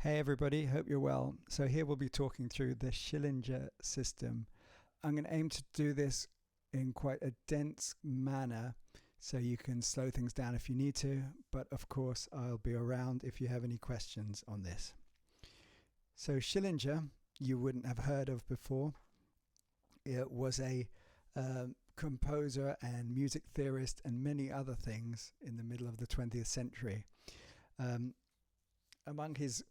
Hey everybody, hope you're well. So here we'll be talking through the Schillinger system. I'm going to aim to do this in quite a dense manner so you can slow things down if you need to, but of course I'll be around if you have any questions on this. So Schillinger, you wouldn't have heard of before. It was a composer and music theorist and many other things in the middle of the 20th century. Among his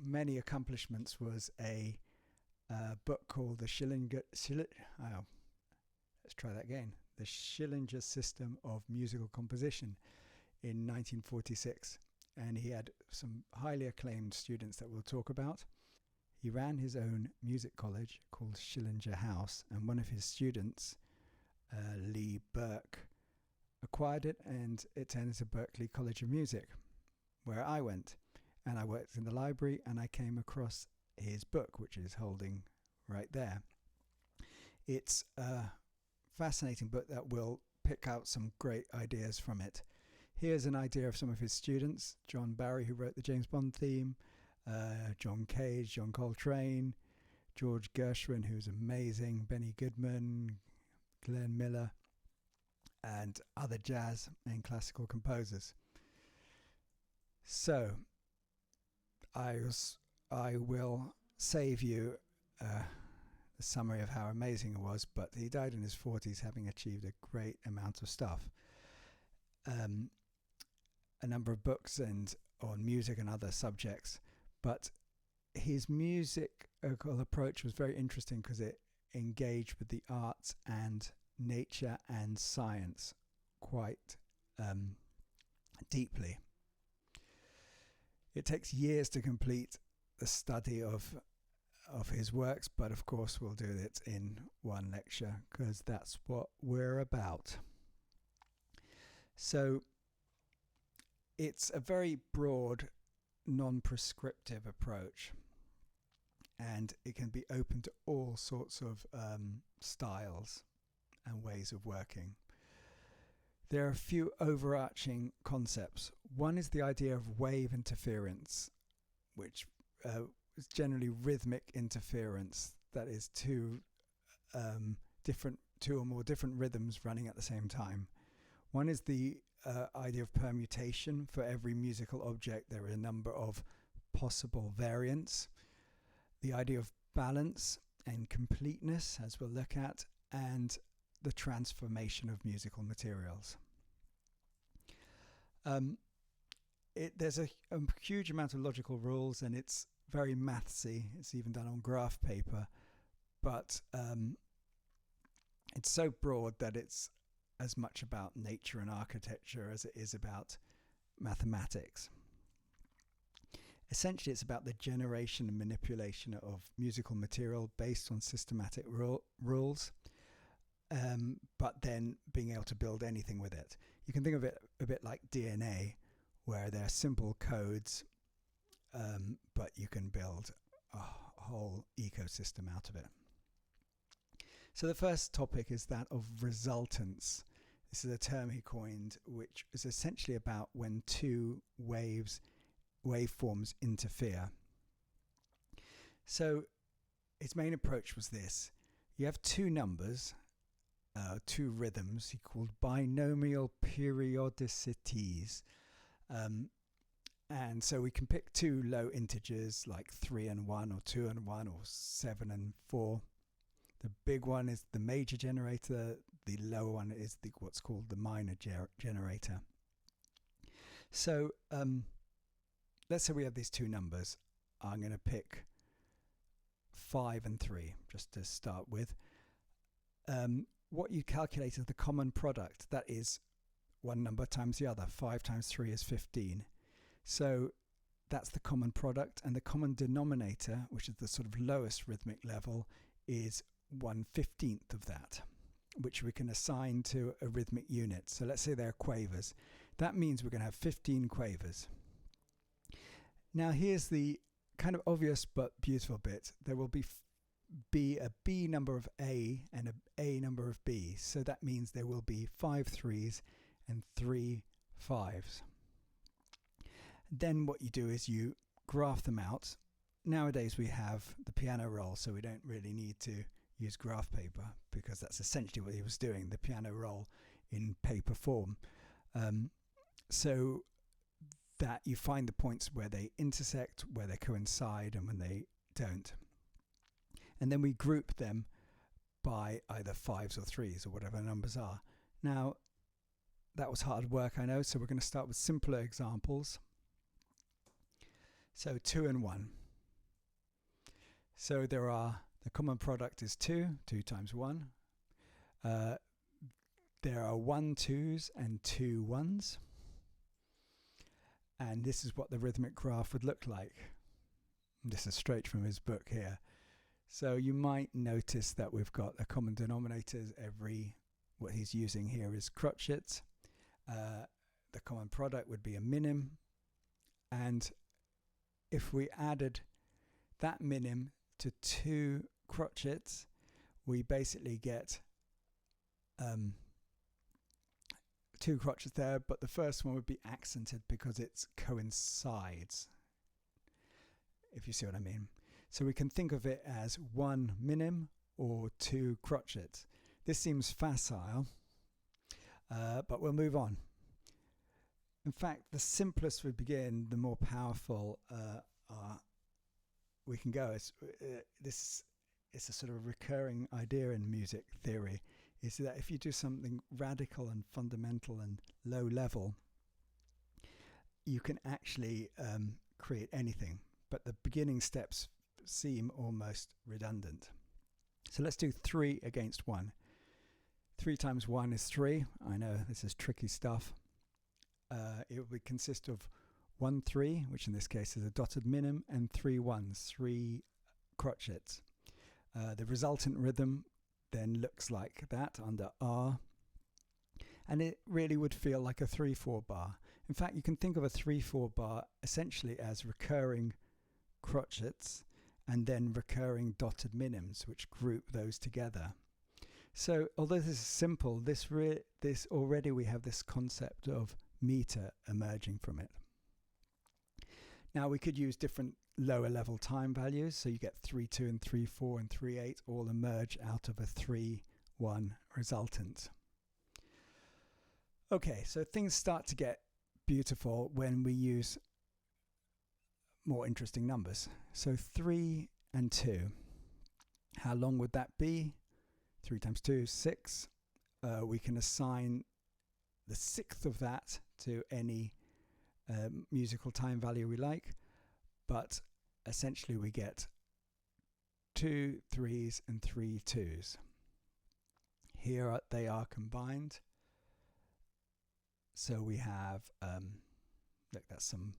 many accomplishments was a book called the The Schillinger System of Musical Composition in 1946. And he had some highly acclaimed students that we'll talk about. He ran his own music college called Schillinger House, and one of his students, Lee Burke, acquired it, and it turned into Berklee College of Music, where I went. And I worked in the library, and I came across his book, which is holding right there. It's a fascinating book that will pick out some great ideas from it. Here's an idea of some of his students: John Barry, who wrote the James Bond theme, John Cage, John Coltrane, George Gershwin, who's amazing, Benny Goodman, Glenn Miller, and other jazz and classical composers. So I will save you the summary of how amazing it was, but he died in his 40s having achieved a great amount of stuff. A number of books and on music and other subjects, but his musical approach was very interesting because it engaged with the arts and nature and science quite deeply. It takes years to complete the study of his works, but of course we'll do it in one lecture because that's what we're about. So it's a very broad, non-prescriptive approach, and it can be open to all sorts of styles and ways of working. There are a few overarching concepts. One is the idea of wave interference, which is generally rhythmic interference. That is two or more different rhythms running at the same time. One is the idea of permutation. For every musical object, there are a number of possible variants. The idea of balance and completeness, as we'll look at, and the transformation of musical materials. There's a huge amount of logical rules, and it's very mathsy. It's even done on graph paper, but it's so broad that it's as much about nature and architecture as it is about mathematics. Essentially, it's about the generation and manipulation of musical material based on systematic rules. But then being able to build anything with it. You can think of it a bit like DNA, where there are simple codes, but you can build a whole ecosystem out of it. So the first topic is that of resultance. This is a term he coined, which is essentially about when two waveforms interfere. So his main approach was this: you have two numbers, two rhythms he called binomial periodicities. And so we can pick two low integers like 3 and 1 or 2 and 1 or 7 and 4. The big one is the major generator. The lower one is what's called the minor generator. So let's say we have these two numbers. I'm going to pick 5 and 3 just to start with. What you calculate is the common product. That is one number times the other. 5 times 3 is 15. So that's the common product. And the common denominator, which is the sort of lowest rhythmic level, is 1/15 of that, which we can assign to a rhythmic unit. So let's say they're quavers. That means we're going to have 15 quavers. Now here's the kind of obvious but beautiful bit. There will be a B number of A and a A number of B. So that means there will be 5 3s and 3 5s. Then what you do is you graph them out, nowadays we have the piano roll, so we don't really need to use graph paper, because that's essentially what he was doing, the piano roll in paper form. So that you find the points where they intersect, where they coincide, and when they don't. And then we group them by either 5s or 3s or whatever numbers are. Now, that was hard work, I know, so we're going to start with simpler examples. So 2 and 1. So the common product is 2 times 1. There are 1 2s and 2 1s. And this is what the rhythmic graph would look like. This is straight from his book here. So you might notice that we've got a common denominator. What he's using here is crotchets. The common product would be a minim. And if we added that minim to 2 crotchets, we basically get 2 crotchets there, but the first one would be accented because it coincides, if you see what I mean. So we can think of it as 1 minim or 2 crotchets. This seems facile, but we'll move on. In fact, the simplest we begin, the more powerful we can go. It's a sort of recurring idea in music theory, is that if you do something radical and fundamental and low level, you can actually create anything, but the beginning steps seem almost redundant. So let's do 3 against 1. 3 times 1 is 3. I know this is tricky stuff. It would consist of 1 3, which in this case is a dotted minim, and 3 1s, 3 crotchets. The resultant rhythm then looks like that under R, and it really would feel like a 3/4 bar. In fact, you can think of a 3/4 bar essentially as recurring crotchets and then recurring dotted minims, which group those together. So although this is simple, this already we have this concept of meter emerging from it. Now we could use different lower level time values, so you get 3/2 and 3/4 and 3/8 all emerge out of a 3/1 resultant. Okay, so things start to get beautiful when we use more interesting numbers. So 3 and 2. How long would that be? 3 times 2 is 6. We can assign the 6th of that to any musical time value we like, but essentially we get 2 3s and 3 2s. Here they are combined. So we have, look, that's some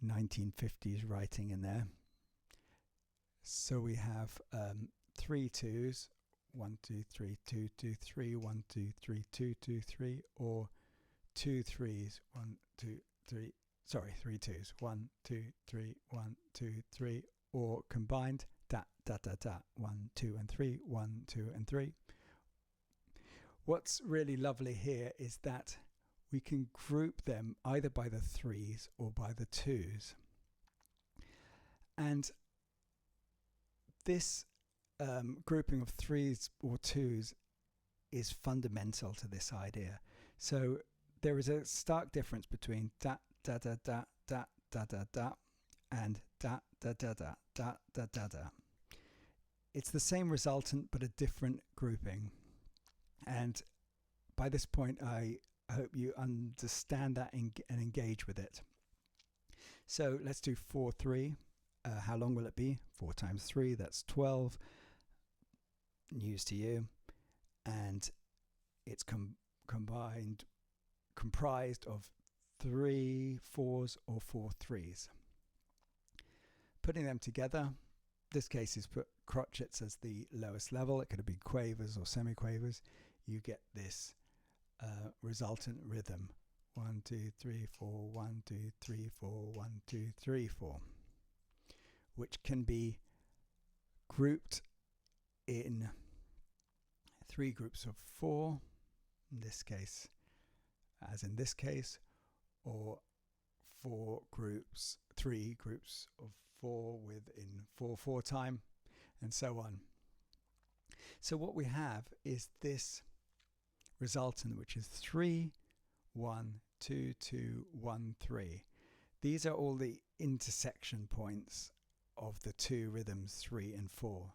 1950s writing in there. So we have 3 2s, 1 2 3 2 2 3, 1 2 3 2 2 3, or 2 3s, 1 2 3. Sorry, 3 2s, 1 2 3 1 2 3, or combined da da da da 1 2 and 3, 1 2 and 3. What's really lovely here is that we can group them either by the 3s or by the 2s, and this grouping of 3s or 2s is fundamental to this idea. So there is a stark difference between da da da da da da da da and da da da da da da da da. It's the same resultant but a different grouping, and by this point I hope you understand that and engage with it. So let's do 4 3. How long will it be? 4 times 3, that's 12. News to you. And it's comprised of 3 4s or 4 3s. Putting them together, this case is put crotchets as the lowest level. It could be quavers or semiquavers. You get this resultant rhythm: 1 2 3 4, 1 2 3 4, 1 2 3 4, which can be grouped in 3 groups of 4, in this case, as in this case, or three groups of 4 within 4/4 time, and so on. So what we have is this resultant, which is 3, 1, 2, 2, 1, 3. These are all the intersection points of the two rhythms 3 and 4.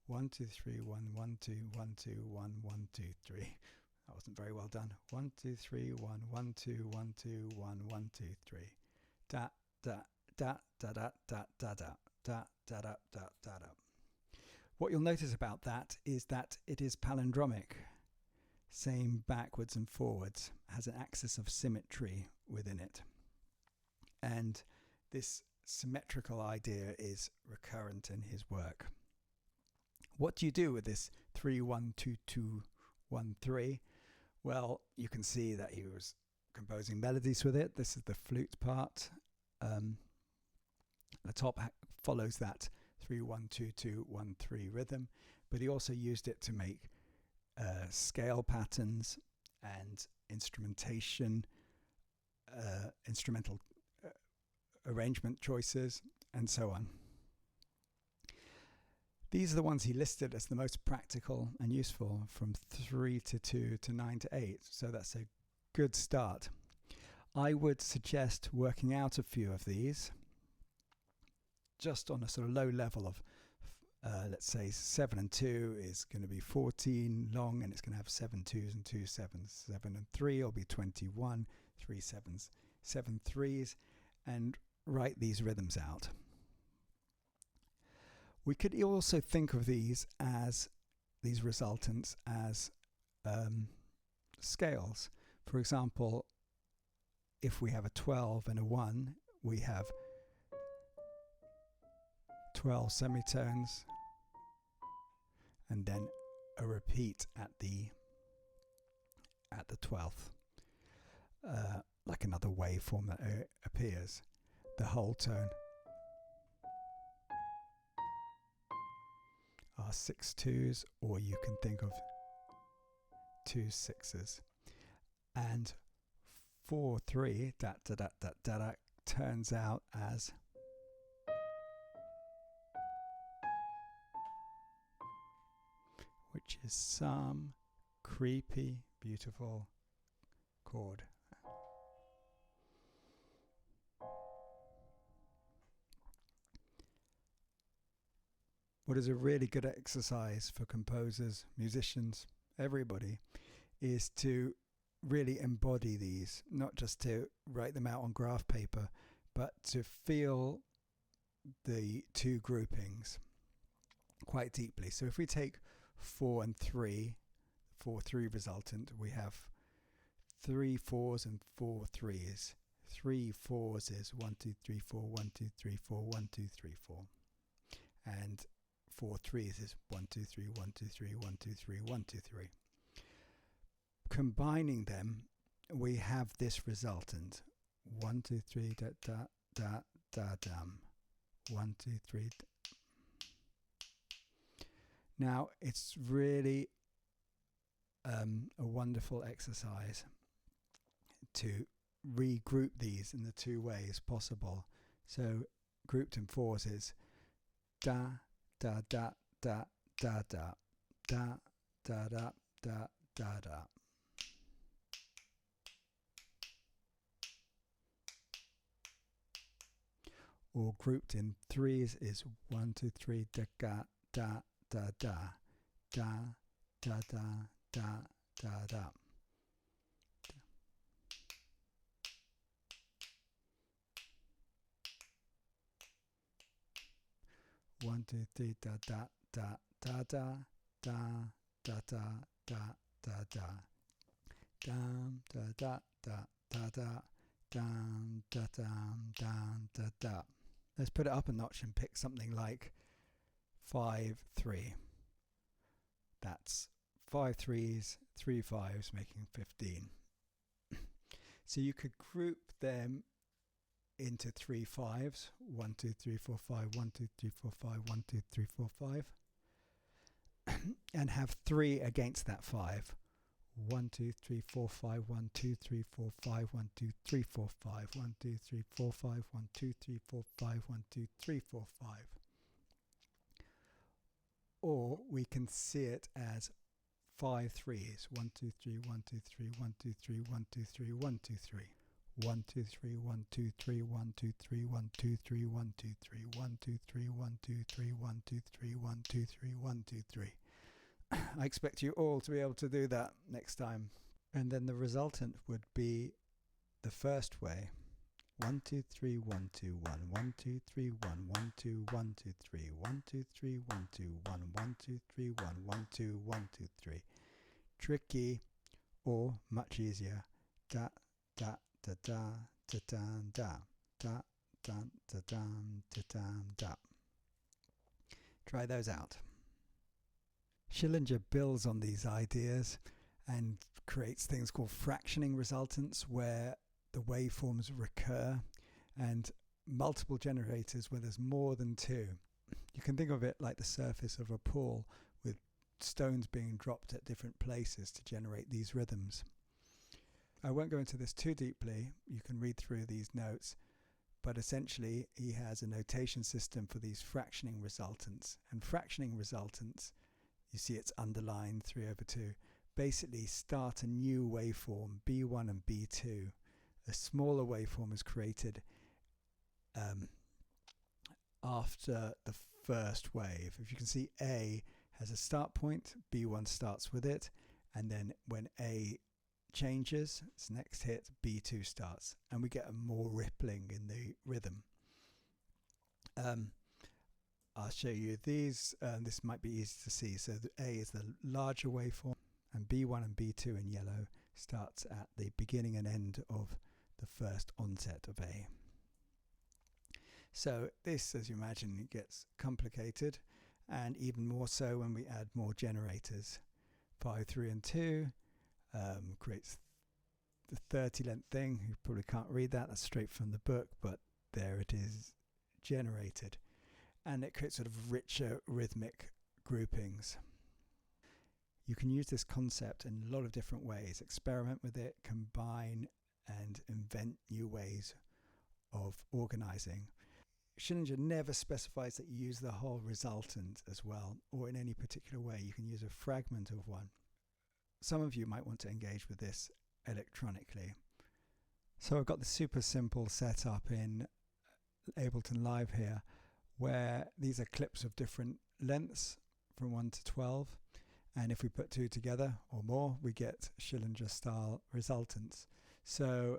1, 2, 3, 1, 1, 2, 1, 2, 1, 1, 2, 3. That wasn't very well done. 1, 2, 3, 1, 1, 2, 1, 2, 1, 1, 2, 3. Da da da da da da da da da da da da da da. What you'll notice about that is that it is palindromic. Same backwards and forwards, has an axis of symmetry within it. And this symmetrical idea is recurrent in his work. What do you do with this 3, 1, 2, 2, 1, 3? Well, you can see that he was composing melodies with it. This is the flute part. The top follows that 3, 1, 2, 2, 1, 3 rhythm, but he also used it to make scale patterns and instrumental arrangement choices, and so on. These are the ones he listed as the most practical and useful, from 3 to 2 to 9 to 8. So that's a good start. I would suggest working out a few of these just on a sort of low level of, let's say 7 and 2 is going to be 14 long, and it's going to have 7 2s and 2 7s. 7 and 3 will be 21, 3 7s, 7 3s, and write these rhythms out. We could also think of these resultants as scales. For example, if we have a 12 and a 1, we have 12 semitones, and then a repeat at the 12th, like another waveform that appears. The whole tone are 6 2s, or you can think of 2 6s. And 4 3 da da da da da da turns out as which is some creepy, beautiful chord. What is a really good exercise for composers, musicians, everybody, is to really embody these, not just to write them out on graph paper, but to feel the two groupings quite deeply. So if we take 4 and 3, 4 3 resultant, we have 3 4s and 4 3s. 3 4s is 1 2 3 4 1 2 3 4 1 2 3 4, and 4 3s is 1 2 3 1 2 3 1 2 3 1 2 3. Combining them, we have this resultant: 1 2 3 da da da da dum. 1 2 3. Now it's really a wonderful exercise to regroup these in the two ways possible. So grouped in 4s is da da da da da da da da da da da da. Or grouped in 3s is 1 2 3 da ga da da da da da da da da da. 1 2 3 da da da da da da da da da da da dum da da da da da dum da dum dum da da. Let's put it up a notch and pick something like 5 3. That's 5 3s, 3 5s, making 15. So you could group them into 3 5s: 1 2 3 4 5, 1 2 3 4 5, 1 2 3 4 5, and have 3 against that 5: 1 2 3 4 5 1 2 3 4 5 1 2 3 4 5 1 2 3 4 5 1 2 3 4 5 1 2 3 4 5. Or we can see it as 5 threes. 1 2 3 1 2 3 1 2 3 1 2 3 1 2 3 1 2 3 1 2 3 1 2 3 1 2 3 1 2 3 1 2 3 1 2 3 1 2 3 1 2 3 1 2 3. I expect you all to be able to do that next time. And then the resultant would be the first way. 1 2 3 1 2 1 1 2 3 1 1 2 1 2 3 1 2 3 1 2 1 1 2 3 1 1 2 1 2 3. Tricky, or much easier. Da da da da da da da da da da da da da da. Try those out. Schillinger builds on these ideas and creates things called fractioning resultants, where the waveforms recur, and multiple generators where there's more than two. You can think of it like the surface of a pool with stones being dropped at different places to generate these rhythms. I won't go into this too deeply. You can read through these notes, but essentially he has a notation system for these fractioning resultants. And fractioning resultants, you see it's underlined 3/2, basically start a new waveform, B1 and B2. A smaller waveform is created after the first wave. If you can see, A has a start point, B1 starts with it, and then when A changes, its next hit, B2 starts, and we get a more rippling in the rhythm. I'll show you these. This might be easy to see. So the A is the larger waveform, and B1 and B2 in yellow starts at the beginning and end of the first onset of A. So this, as you imagine, gets complicated, and even more so when we add more generators. 5, 3, and 2 creates the 30 length thing. You probably can't read that. That's straight from the book, but there it is generated. And it creates sort of richer rhythmic groupings. You can use this concept in a lot of different ways. Experiment with it, combine, and invent new ways of organizing. Schillinger never specifies that you use the whole resultant as well, or in any particular way. You can use a fragment of one. Some of you might want to engage with this electronically. So I've got the super simple setup in Ableton Live here, where these are clips of different lengths from 1 to 12, and if we put two together or more, we get Schillinger style resultants. So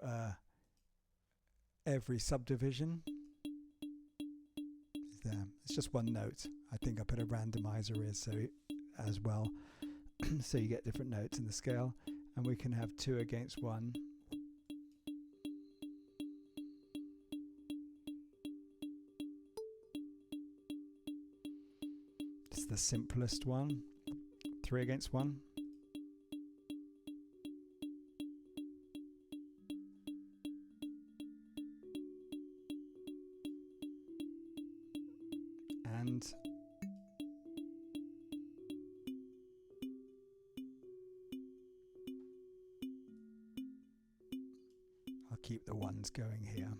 every subdivision is there. It's just one note. I think I put a randomizer in so as well, so you get different notes in the scale, and we can have 2 against 1. It's the simplest one. 3 against 1. And I'll keep the ones going here.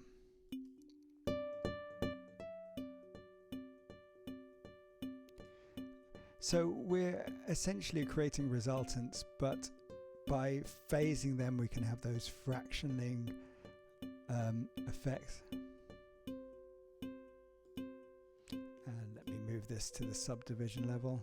So we're essentially creating resultants, but by phasing them we can have those fractioning effects. And let me move this to the subdivision level.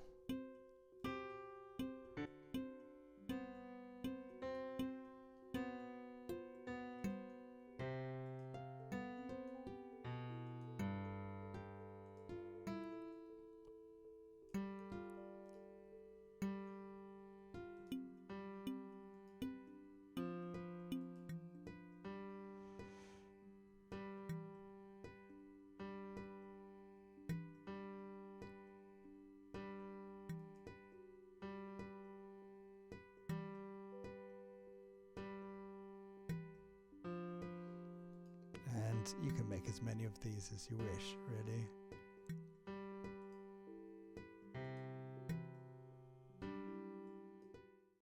And you can make as many of these as you wish, really.